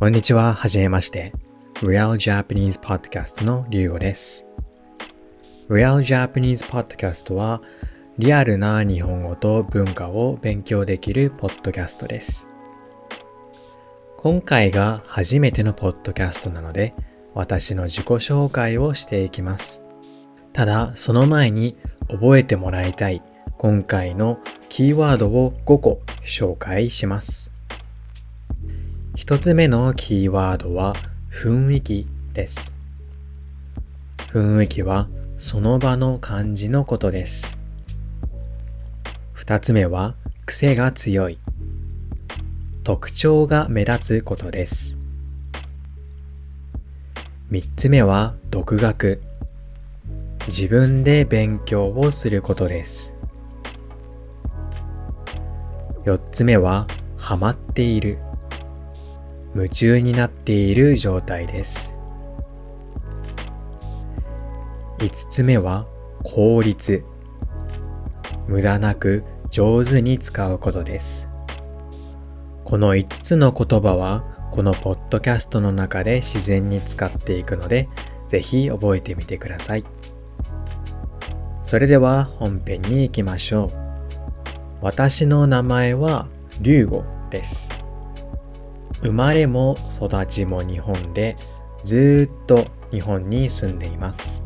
こんにちは、はじめまして。Real Japanese Podcast のりゅうごです。Real Japanese Podcast は、リアルな日本語と文化を勉強できるポッドキャストです。今回が初めてのポッドキャストなので、私の自己紹介をしていきます。ただ、その前に覚えてもらいたい今回のキーワードを5個紹介します。一つ目のキーワードは雰囲気です。雰囲気はその場の感じのことです。二つ目は癖が強い。特徴が目立つことです。三つ目は独学。自分で勉強をすることです。四つ目はハマっている。夢中になっている状態です。5つ目は効率。無駄なく上手に使うことです。この5つの言葉はこのポッドキャストの中で自然に使っていくので、ぜひ覚えてみてください。それでは本編に行きましょう。私の名前はりゅうごです。生まれも育ちも日本で、ずっと日本に住んでいます。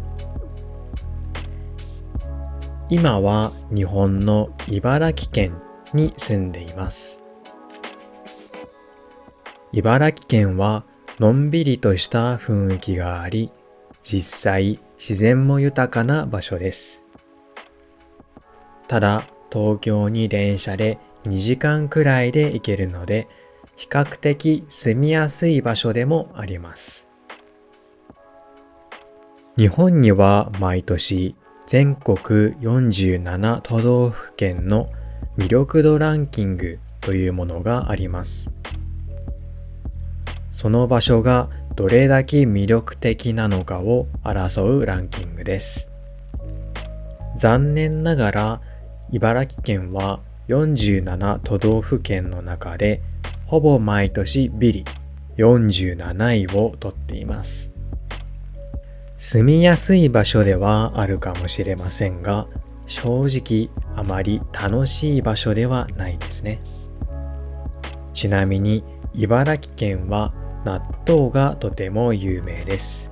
今は日本の茨城県に住んでいます。茨城県はのんびりとした雰囲気があり、実際自然も豊かな場所です。ただ、東京に電車で2時間くらいで行けるので、比較的住みやすい場所でもあります。日本には毎年全国47都道府県の魅力度ランキングというものがあります。その場所がどれだけ魅力的なのかを争うランキングです。残念ながら茨城県は47都道府県の中でほぼ毎年ビリ47位を取っています。住みやすい場所ではあるかもしれませんが、正直あまり楽しい場所ではないですね。ちなみに茨城県は納豆がとても有名です。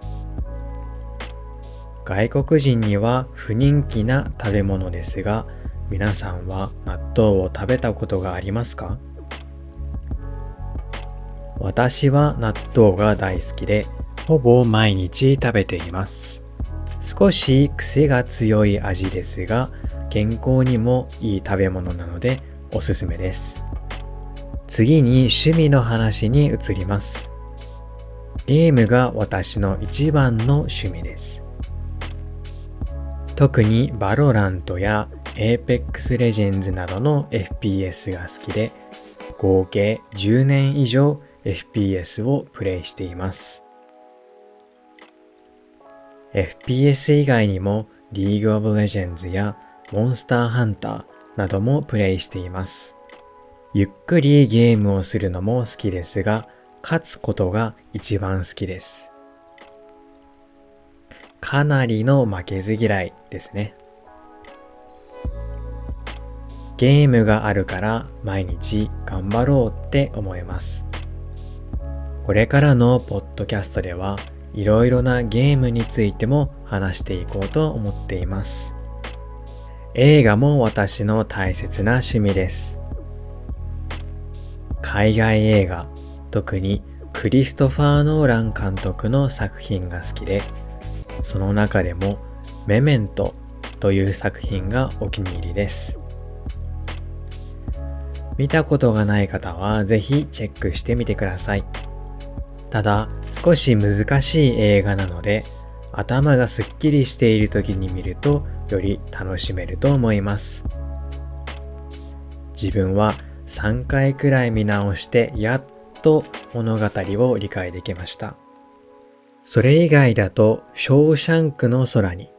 外国人には不人気な食べ物ですが、皆さんは納豆を食べたことがありますか？私は納豆が大好きで、ほぼ毎日食べています。少し癖が強い味ですが、健康にもいい食べ物なのでおすすめです。次に趣味の話に移ります。ゲームが私の一番の趣味です。特にバロラントや Apex Legends などの FPS が好きで、合計10年以上FPS をプレイしています。FPS 以外にも League of Legends や Monster Hunter などもプレイしています。ゆっくりゲームをするのも好きですが、勝つことが一番好きです。かなりの負けず嫌いですね。ゲームがあるから毎日頑張ろうって思います。これからのポッドキャストではいろいろなゲームについても話していこうと思っています。映画も私の大切な趣味です。海外映画、特にクリストファー・ノーラン監督の作品が好きで、その中でもメメントという作品がお気に入りです。見たことがない方はぜひチェックしてみてください。ただ少し難しい映画なので、頭がすっきりしている時に見るとより楽しめると思います。自分は3回くらい見直してやっと物語を理解できました。それ以外だとショーシャンクの空に、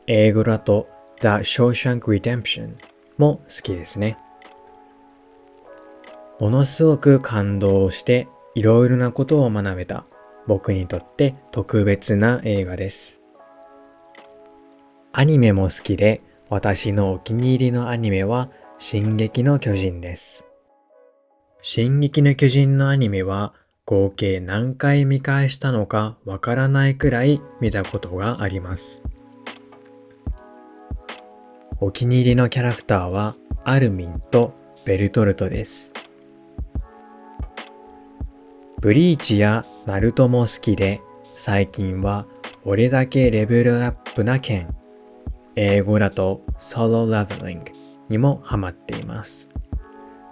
英語だと The Shawshank Redemption も好きですね。ものすごく感動していろいろなことを学べた僕にとって特別な映画です。アニメも好きで、私のお気に入りのアニメは進撃の巨人です。進撃の巨人のアニメは合計何回見返したのかわからないくらい見たことがあります。お気に入りのキャラクターはアルミンとベルトルトです。ブリーチやナルトも好きで、最近は俺だけレベルアップな剣、英語だとソロレベリングにもハマっています。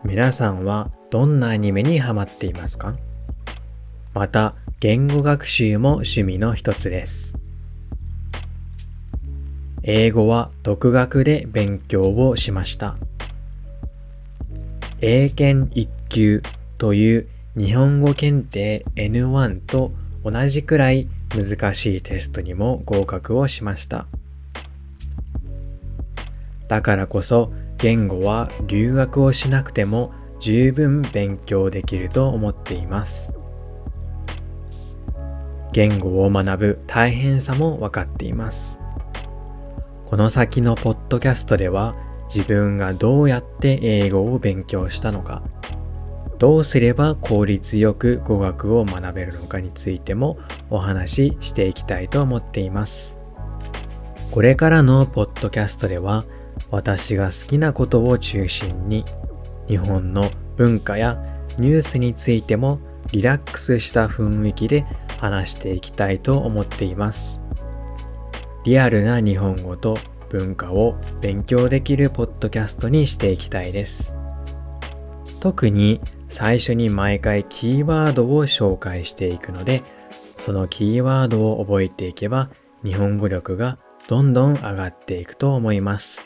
皆さんはどんなアニメにハマっていますか？また、言語学習も趣味の一つです。英語は独学で勉強をしました。英検1級という日本語検定 N1 と同じくらい難しいテストにも合格をしました。だからこそ言語は留学をしなくても十分勉強できると思っています。言語を学ぶ大変さも分かっています。この先のポッドキャストでは自分がどうやって英語を勉強したのか、どうすれば効率よく語学を学べるのかについてもお話ししていきたいと思っています。これからのポッドキャストでは私が好きなことを中心に日本の文化やニュースについてもリラックスした雰囲気で話していきたいと思っています。リアルな日本語と文化を勉強できるポッドキャストにしていきたいです。特に最初に毎回キーワードを紹介していくので、そのキーワードを覚えていけば日本語力がどんどん上がっていくと思います。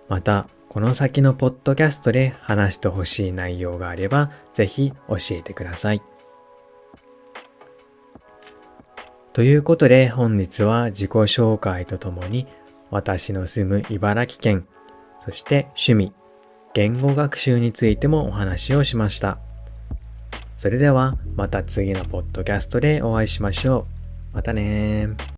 また、この先のポッドキャストで話してほしい内容があれば、ぜひ教えてください。ということで本日は自己紹介とともに私の住む茨城県、そして趣味、言語学習についてもお話をしました。それではまた次のポッドキャストでお会いしましょう。またねー。